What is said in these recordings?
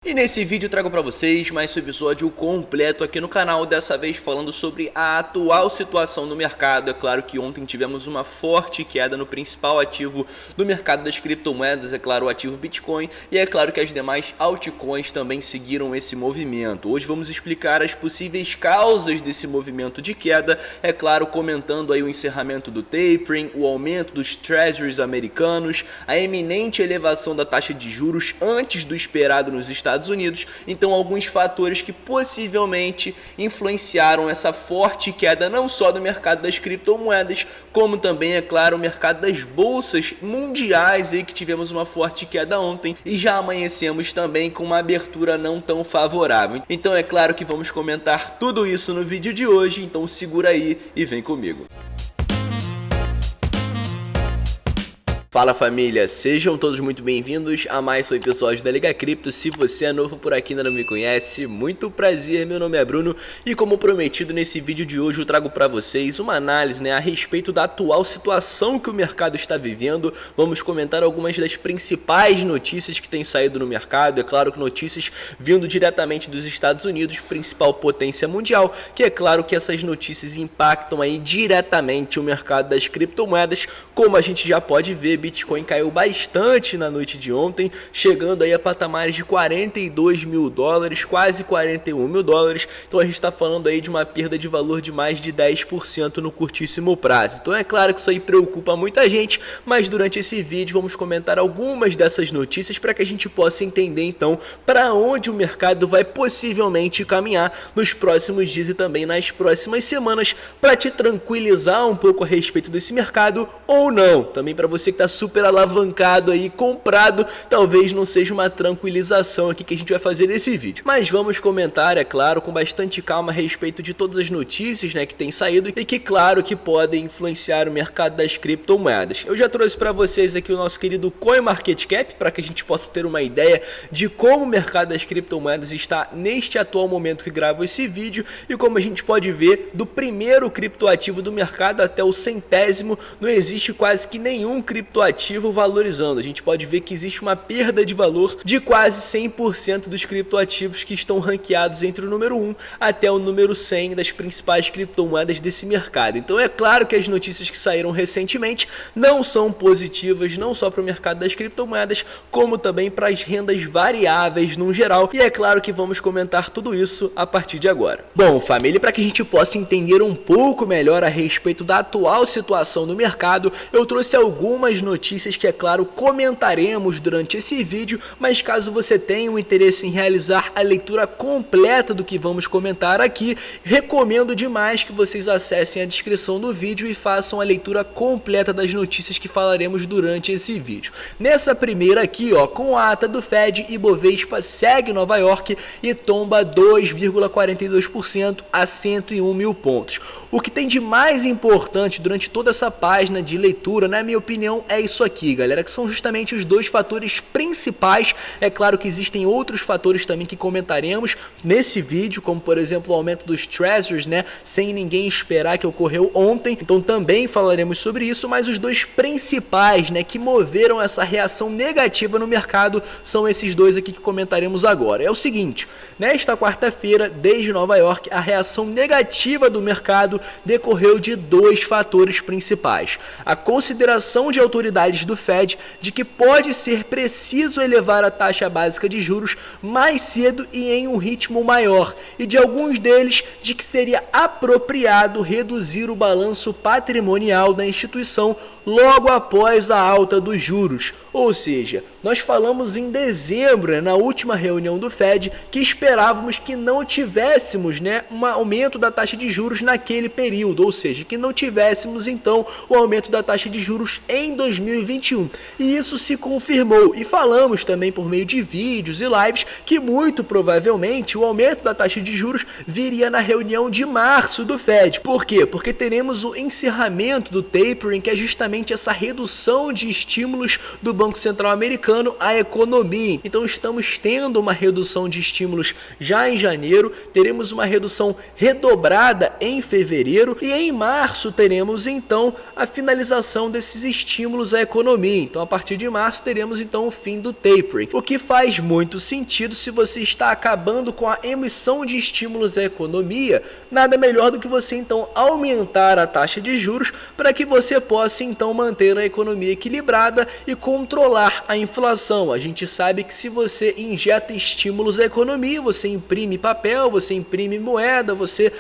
E nesse vídeo eu trago para vocês mais um episódio completo aqui no canal, dessa vez falando sobre a atual situação no mercado. É claro que ontem tivemos uma forte queda no principal ativo do mercado das criptomoedas, é claro, o ativo Bitcoin, e é claro que as demais altcoins também seguiram esse movimento. Hoje vamos explicar as possíveis causas desse movimento de queda, é claro, comentando aí o encerramento do tapering, o aumento dos treasuries americanos, a eminente elevação da taxa de juros antes do esperado nos Estados Unidos, então alguns fatores que possivelmente influenciaram essa forte queda não só do mercado das criptomoedas, como também, é claro, o mercado das bolsas mundiais aí, que tivemos uma forte queda ontem e já amanhecemos também com uma abertura não tão favorável. Então é claro que vamos comentar tudo isso no vídeo de hoje, então segura aí e vem comigo. Fala família, sejam todos muito bem-vindos a mais um episódio da Liga Cripto. Se você é novo por aqui e ainda não me conhece, muito prazer, meu nome é Bruno e como prometido nesse vídeo de hoje eu trago para vocês uma análise a respeito da atual situação que o mercado está vivendo. Vamos comentar algumas das principais notícias que têm saído no mercado, é claro que notícias vindo diretamente dos Estados Unidos, principal potência mundial, que é claro que essas notícias impactam aí diretamente o mercado das criptomoedas, como a gente já pode ver. Bitcoin caiu bastante na noite de ontem, chegando aí a patamares de 42 mil dólares, quase 41 mil dólares. Então a gente está falando aí de uma perda de valor de mais de 10% no curtíssimo prazo. Então é claro que isso aí preocupa muita gente, mas durante esse vídeo vamos comentar algumas dessas notícias para que a gente possa entender então para onde o mercado vai possivelmente caminhar nos próximos dias e também nas próximas semanas, para te tranquilizar um pouco a respeito desse mercado ou não. Também para você que está super alavancado aí, comprado, talvez não seja uma tranquilização aqui que a gente vai fazer nesse vídeo. Mas vamos comentar, é claro, com bastante calma a respeito de todas as notícias que têm saído e que, claro, que podem influenciar o mercado das criptomoedas. Eu já trouxe para vocês aqui o nosso querido CoinMarketCap, para que a gente possa ter uma ideia de como o mercado das criptomoedas está neste atual momento que gravo esse vídeo, e como a gente pode ver, do primeiro criptoativo do mercado até o centésimo, não existe quase que nenhum criptoativo valorizando. A gente pode ver que existe uma perda de valor de quase 100% dos criptoativos que estão ranqueados entre o número 1 até o número 100 das principais criptomoedas desse mercado. Então é claro que as notícias que saíram recentemente não são positivas, não só para o mercado das criptomoedas, como também para as rendas variáveis no geral, e é claro que vamos comentar tudo isso a partir de agora. Bom, família, para que a gente possa entender um pouco melhor a respeito da atual situação no mercado, eu trouxe algumas notícias que, é claro, comentaremos durante esse vídeo, mas caso você tenha um interesse em realizar a leitura completa do que vamos comentar aqui, recomendo demais que vocês acessem a descrição do vídeo e façam a leitura completa das notícias que falaremos durante esse vídeo. Nessa primeira aqui, com a ata do Fed, Ibovespa segue Nova York e tomba 2,42% a 101 mil pontos. O que tem de mais importante durante toda essa página de leitura, na minha opinião, é isso aqui, galera, que são justamente os dois fatores principais. É claro que existem outros fatores também que comentaremos nesse vídeo, como por exemplo o aumento dos treasuries, sem ninguém esperar, que ocorreu ontem, então também falaremos sobre isso, mas os dois principais, que moveram essa reação negativa no mercado são esses dois aqui que comentaremos agora. É o seguinte, nesta quarta-feira, desde Nova York, a reação negativa do mercado decorreu de dois fatores principais: a consideração de autoridades do Fed de que pode ser preciso elevar a taxa básica de juros mais cedo e em um ritmo maior, e de alguns deles de que seria apropriado reduzir o balanço patrimonial da instituição logo após a alta dos juros. Ou seja, nós falamos em dezembro, na última reunião do Fed, que esperávamos que não tivéssemos um aumento da taxa de juros naquele período, ou seja, que não tivéssemos então o aumento da taxa de juros em 2021. E isso se confirmou, e falamos também por meio de vídeos e lives que muito provavelmente o aumento da taxa de juros viria na reunião de março do Fed. Por quê? Porque teremos o encerramento do tapering, que é justamente essa redução de estímulos do Banco Central americano à economia. Então estamos tendo uma redução de estímulos já em janeiro, teremos uma redução redobrada em fevereiro e em março teremos então a finalização desses estímulos estimulamos a economia. Então a partir de março teremos então o fim do tapering, o que faz muito sentido se você está acabando com a emissão de estímulos à economia. Nada melhor do que você então aumentar a taxa de juros para que você possa então manter a economia equilibrada e controlar a inflação. A gente sabe que se você injeta estímulos à economia, você imprime papel, você imprime moeda, você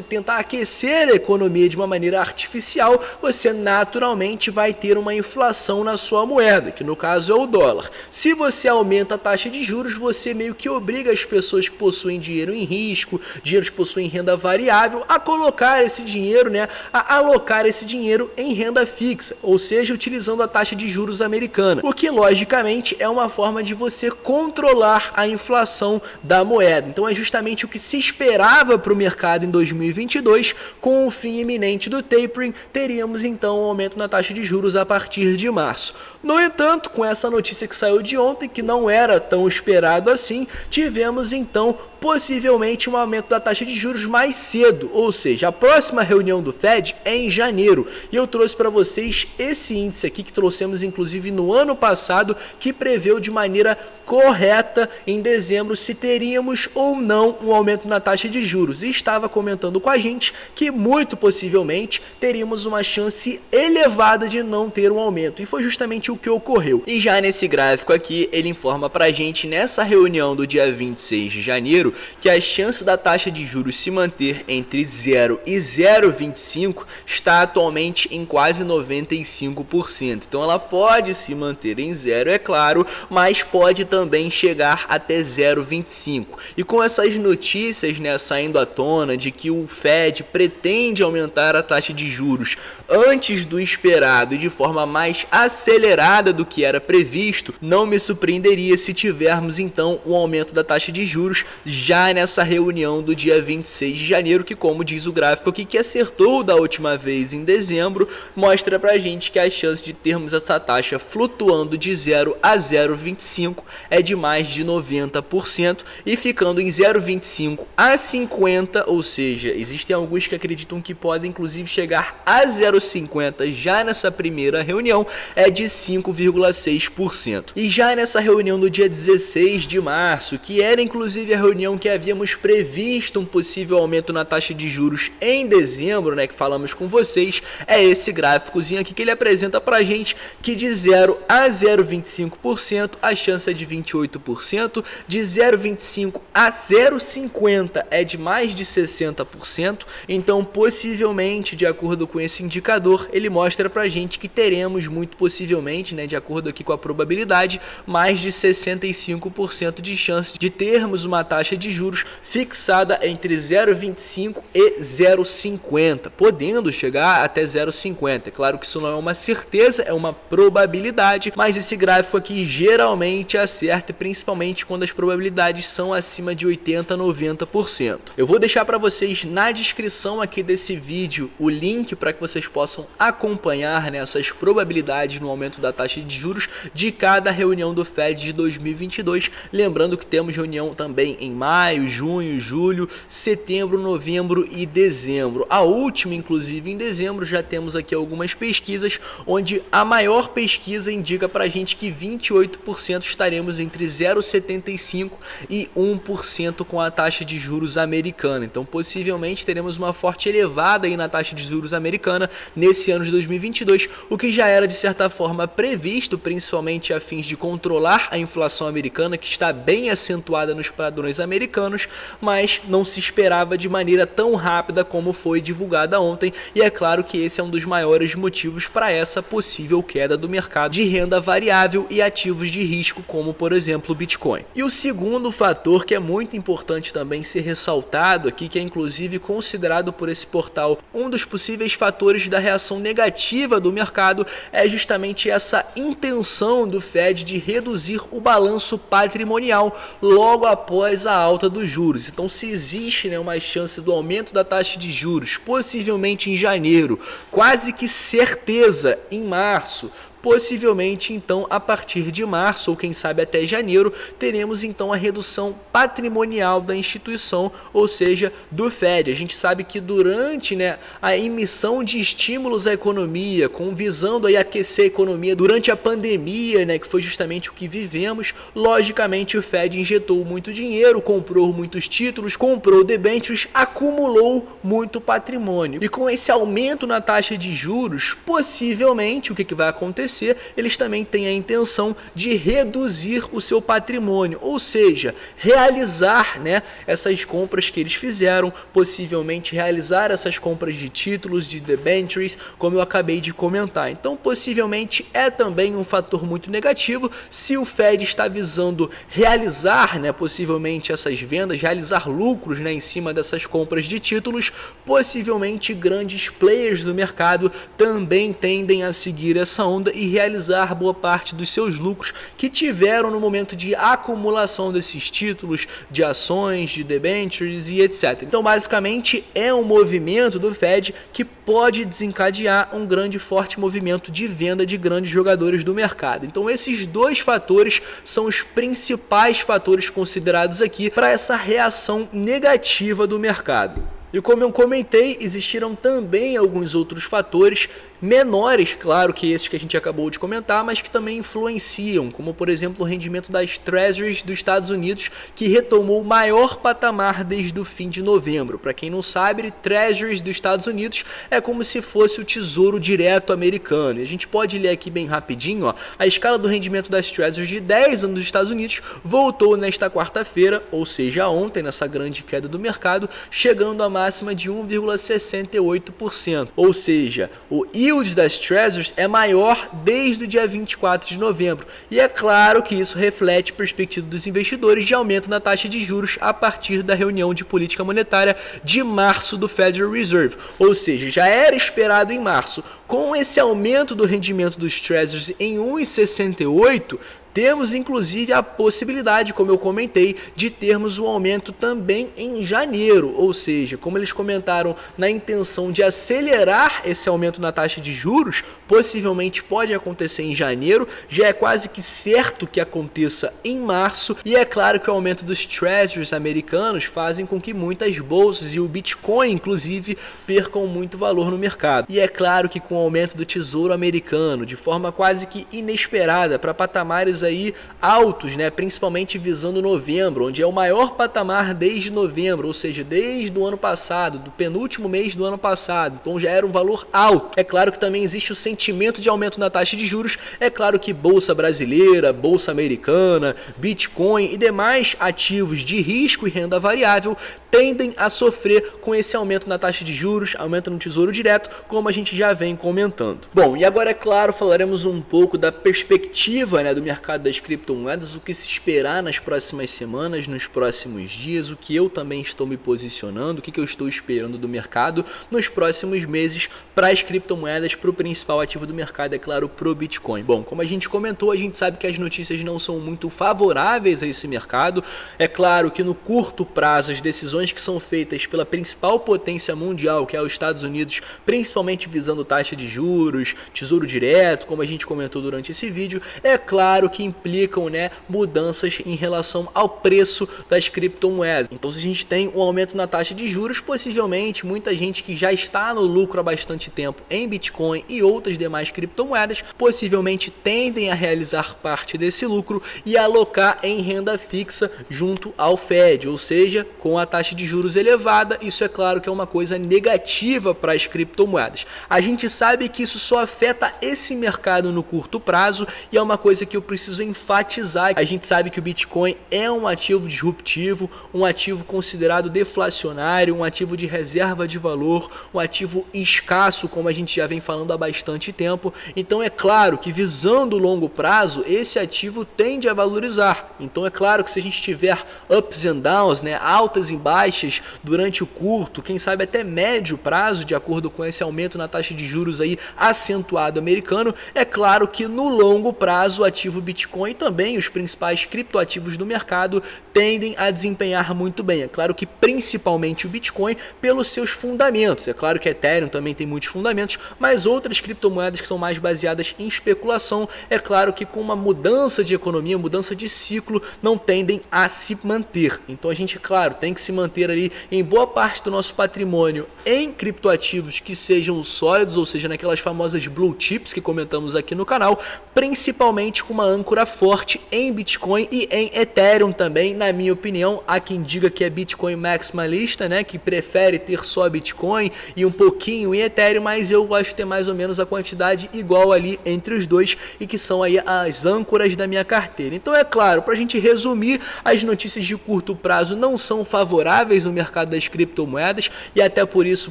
tenta aquecer a economia de uma maneira artificial, você naturalmente vai ter uma inflação na sua moeda, que no caso é o dólar. Se você aumenta a taxa de juros, você meio que obriga as pessoas que possuem dinheiro em risco, dinheiro que possuem renda variável, a colocar esse dinheiro, a alocar esse dinheiro em renda fixa, ou seja, utilizando a taxa de juros americana, o que logicamente é uma forma de você controlar a inflação da moeda. Então é justamente o que se esperava para o mercado em 2022. Com o fim iminente do tapering, teríamos então um aumento na taxa de juros a partir de março. No entanto, com essa notícia que saiu de ontem, que não era tão esperado assim, tivemos então possivelmente um aumento da taxa de juros mais cedo, ou seja, a próxima reunião do Fed é em janeiro. E eu trouxe para vocês esse índice aqui que trouxemos inclusive no ano passado, que preveu de maneira correta em dezembro se teríamos ou não um aumento na taxa de juros, e estava comentando com a gente que muito possivelmente teríamos uma chance elevada de não ter um aumento, e foi justamente o que ocorreu. E já nesse gráfico aqui ele informa pra gente nessa reunião do dia 26 de janeiro que a chance da taxa de juros se manter entre 0 e 0,25 está atualmente em quase 95%. Então ela pode se manter em 0, é claro, mas pode também chegar até 0,25. E com essas notícias, saindo à tona de que o Fed pretende aumentar a taxa de juros antes do esperado e de forma mais acelerada do que era previsto, não me surpreenderia se tivermos então um aumento da taxa de juros já nessa reunião do dia 26 de janeiro, que, como diz o gráfico aqui, que acertou da última vez em dezembro, mostra pra gente que a chance de termos essa taxa flutuando de 0 a 0,25 é de mais de 90%, e ficando em 0,25 a 50, ou seja, existem alguns que acreditam que podem inclusive chegar a 0,50 já nessa primeira reunião, é de 5,6%. E já nessa reunião do dia 16 de março, que era inclusive a reunião que havíamos previsto um possível aumento na taxa de juros em dezembro, que falamos com vocês, é esse gráficozinho aqui que ele apresenta pra gente que de 0 a 0,25% a chance é de 28%, de 0,25 a 0,50 é de mais de 60%, então possivelmente, de acordo com esse indicador, ele mostra pra gente que teremos muito possivelmente, de acordo aqui com a probabilidade, mais de 65% de chance de termos uma taxa de juros fixada entre 0,25 e 0,50, podendo chegar até 0,50. É claro que isso não é uma certeza, é uma probabilidade, mas esse gráfico aqui geralmente acerta, principalmente quando as probabilidades são acima de 80 a 90%. Eu vou deixar para vocês na descrição aqui desse vídeo o link para que vocês possam acompanhar essas probabilidades no aumento da taxa de juros de cada reunião do Fed de 2022. Lembrando que temos reunião também em maio, junho, julho, setembro, novembro e dezembro. A última, inclusive, em dezembro, já temos aqui algumas pesquisas, onde a maior pesquisa indica pra gente que 28% estaremos entre 0,75% e 1% com a taxa de juros americana. Então, possivelmente, teremos uma forte elevada aí na taxa de juros americana nesse ano de 2022, o que já era, de certa forma, previsto, principalmente a fins de controlar a inflação americana, que está bem acentuada nos padrões americanos, mas não se esperava de maneira tão rápida como foi divulgada ontem, e é claro que esse é um dos maiores motivos para essa possível queda do mercado de renda variável e ativos de risco, como por exemplo o Bitcoin. E o segundo fator que é muito importante também ser ressaltado aqui, que é inclusive considerado por esse portal um dos possíveis fatores da reação negativa do mercado, é justamente essa intenção do Fed de reduzir o balanço patrimonial logo após a alta dos juros. Então, se existe uma chance do aumento da taxa de juros, possivelmente em janeiro, quase que certeza em março, possivelmente então a partir de março ou quem sabe até janeiro teremos então a redução patrimonial da instituição, ou seja, do Fed. A gente sabe que durante, né, a emissão de estímulos à economia, com visando aí aquecer a economia durante a pandemia, né, que foi justamente o que vivemos, logicamente o Fed injetou muito dinheiro, comprou muitos títulos, comprou debêntures, acumulou muito patrimônio. E com esse aumento na taxa de juros, possivelmente o que vai acontecer? Eles também têm a intenção de reduzir o seu patrimônio, ou seja, realizar, né, essas compras que eles fizeram, possivelmente realizar essas compras de títulos, de debentures, como eu acabei de comentar. Então, possivelmente é também um fator muito negativo se o Fed está visando realizar, né, possivelmente essas vendas, realizar lucros, né, em cima dessas compras de títulos. Possivelmente grandes players do mercado também tendem a seguir essa onda e realizar boa parte dos seus lucros que tiveram no momento de acumulação desses títulos, de ações, de debentures e etc. Então, basicamente, é um movimento do Fed que pode desencadear um grande forte movimento de venda de grandes jogadores do mercado. Então, esses dois fatores são os principais fatores considerados aqui para essa reação negativa do mercado. E como eu comentei, existiram também alguns outros fatores menores, claro que esses que a gente acabou de comentar, mas que também influenciam, como por exemplo o rendimento das Treasuries dos Estados Unidos, que retomou o maior patamar desde o fim de novembro. Para quem não sabe, Treasuries dos Estados Unidos é como se fosse o Tesouro Direto americano. E a gente pode ler aqui bem rapidinho, ó, a escala do rendimento das Treasuries de 10 anos dos Estados Unidos voltou nesta quarta-feira, ou seja, ontem, nessa grande queda do mercado, chegando à máxima de 1,68%, ou seja, o yield das Treasuries é maior desde o dia 24 de novembro. E é claro que isso reflete a perspectiva dos investidores de aumento na taxa de juros a partir da reunião de política monetária de março do Federal Reserve. Ou seja, já era esperado em março. Com esse aumento do rendimento dos Treasuries em 1,68%, temos inclusive a possibilidade, como eu comentei, de termos um aumento também em janeiro, ou seja, como eles comentaram na intenção de acelerar esse aumento na taxa de juros, possivelmente pode acontecer em janeiro, já é quase que certo que aconteça em março, e é claro que o aumento dos treasuries americanos fazem com que muitas bolsas e o Bitcoin, inclusive, percam muito valor no mercado. E é claro que com o aumento do Tesouro americano, de forma quase que inesperada, para patamares aí altos, né, principalmente visando novembro, onde é o maior patamar desde novembro, ou seja, desde o ano passado, do penúltimo mês do ano passado, então já era um valor alto. É claro que também existe o sentimento de aumento na taxa de juros, é claro que bolsa brasileira, bolsa americana, Bitcoin e demais ativos de risco e renda variável tendem a sofrer com esse aumento na taxa de juros, aumento no Tesouro Direto, como a gente já vem comentando. Bom, e agora é claro, falaremos um pouco da perspectiva, né, do mercado das criptomoedas, o que se esperar nas próximas semanas, nos próximos dias, o que eu também estou me posicionando, o que eu estou esperando do mercado nos próximos meses para as criptomoedas, para o principal ativo do mercado, é claro, para o Bitcoin. Bom, como a gente comentou, a gente sabe que as notícias não são muito favoráveis a esse mercado. É claro que no curto prazo, as decisões que são feitas pela principal potência mundial, que é os Estados Unidos, principalmente visando taxa de juros, tesouro direto, como a gente comentou durante esse vídeo, é claro que implicam, né, mudanças em relação ao preço das criptomoedas. Então, se a gente tem um aumento na taxa de juros, possivelmente muita gente que já está no lucro há bastante tempo em Bitcoin e outras demais criptomoedas, possivelmente tendem a realizar parte desse lucro e alocar em renda fixa junto ao Fed, ou seja, com a taxa de juros elevada, isso é claro que é uma coisa negativa para as criptomoedas. A gente sabe que isso só afeta esse mercado no curto prazo e é uma coisa que eu preciso enfatizar. A gente sabe que o Bitcoin é um ativo disruptivo, um ativo considerado deflacionário, um ativo de reserva de valor, um ativo escasso, como a gente já vem falando há bastante tempo. Então é claro que visando o longo prazo, esse ativo tende a valorizar. Então é claro que se a gente tiver ups and downs, né, altas e baixas durante o curto, quem sabe até médio prazo, de acordo com esse aumento na taxa de juros aí acentuado americano, é claro que no longo prazo o ativo Bitcoin Bitcoin e também os principais criptoativos do mercado tendem a desempenhar muito bem. É claro que principalmente o Bitcoin pelos seus fundamentos. É claro que Ethereum também tem muitos fundamentos, mas outras criptomoedas que são mais baseadas em especulação, é claro que com uma mudança de economia, mudança de ciclo, não tendem a se manter. Então a gente, claro, tem que se manter ali em boa parte do nosso patrimônio em criptoativos que sejam sólidos, ou seja, naquelas famosas blue chips que comentamos aqui no canal, principalmente com uma âncora forte em Bitcoin e em Ethereum também, na minha opinião. Há quem diga que é Bitcoin maximalista, né, que prefere ter só Bitcoin e um pouquinho em Ethereum, mas eu gosto de ter mais ou menos a quantidade igual ali entre os dois e que são aí as âncoras da minha carteira. Então é claro, para a gente resumir, as notícias de curto prazo não são favoráveis no mercado das criptomoedas e até por isso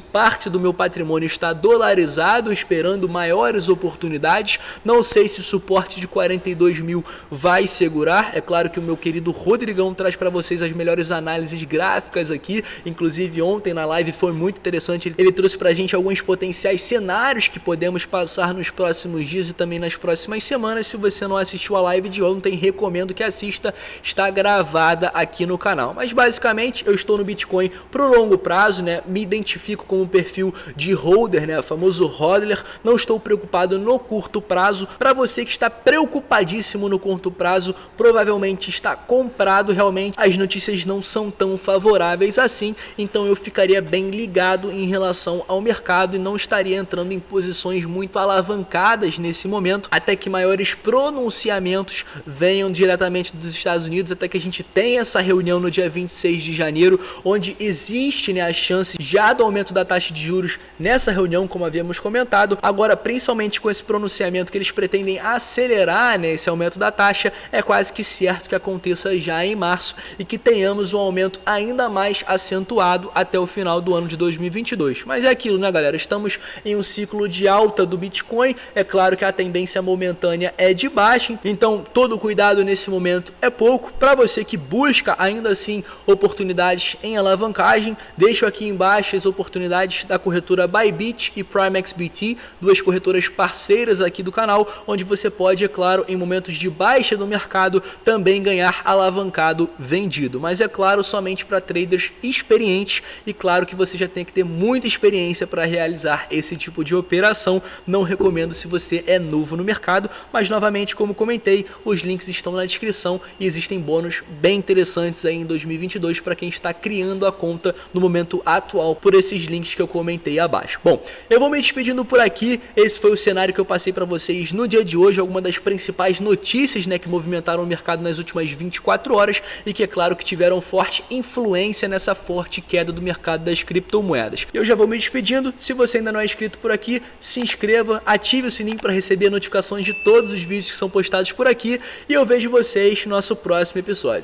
parte do meu patrimônio está dolarizado, esperando maiores oportunidades. Não sei se o suporte de 42 mil vai segurar. É claro que o meu querido Rodrigão traz para vocês as melhores análises gráficas aqui, inclusive ontem na live foi muito interessante, ele trouxe para a gente alguns potenciais cenários que podemos passar nos próximos dias e também nas próximas semanas. Se você não assistiu a live de ontem, recomendo que assista, está gravada aqui no canal. Mas basicamente eu estou no Bitcoin pro longo prazo, né? Me identifico como um perfil de holder, né? O famoso hodler. Não estou preocupado no curto prazo. Para você que está preocupadíssimo no curto prazo, provavelmente está comprado. Realmente as notícias não são tão favoráveis assim, então eu ficaria bem ligado em relação ao mercado e não estaria entrando em posições muito alavancadas nesse momento, até que maiores pronunciamentos venham diretamente dos Estados Unidos, até que a gente tenha essa reunião no dia 26 de janeiro, onde existe, né, a chance já do aumento da taxa de juros nessa reunião, como havíamos comentado. Agora, principalmente com esse pronunciamento que eles pretendem acelerar, né, esse aumento da taxa, é quase que certo que aconteça já em março e que tenhamos um aumento ainda mais acentuado até o final do ano de 2022. Mas é aquilo, né, galera? Estamos em um ciclo de alta do Bitcoin. É claro que a tendência momentânea é de baixa, então todo cuidado nesse momento é pouco. Para você que busca ainda assim oportunidades em alavancagem, deixo aqui embaixo as oportunidades da corretora Bybit e PrimeXBT, duas corretoras parceiras aqui do canal, onde você pode, é claro, em momentos de baixa do mercado, também ganhar alavancado vendido. Mas é claro, somente para traders experientes e claro que você já tem que ter muita experiência para realizar esse tipo de operação. Não recomendo se você é novo no mercado, mas novamente, como comentei, os links estão na descrição e existem bônus bem interessantes aí em 2022 para quem está criando a conta no momento atual por esses links que eu comentei abaixo. Bom, eu vou me despedindo por aqui. Esse foi o cenário que eu passei para vocês no dia de hoje, algumas das principais notícias, né, que movimentaram o mercado nas últimas 24 horas e que é claro que tiveram forte influência nessa forte queda do mercado das criptomoedas. Eu já vou me despedindo. Se você ainda não é inscrito por aqui, se inscreva, ative o sininho para receber notificações de todos os vídeos que são postados por aqui e eu vejo vocês no nosso próximo episódio.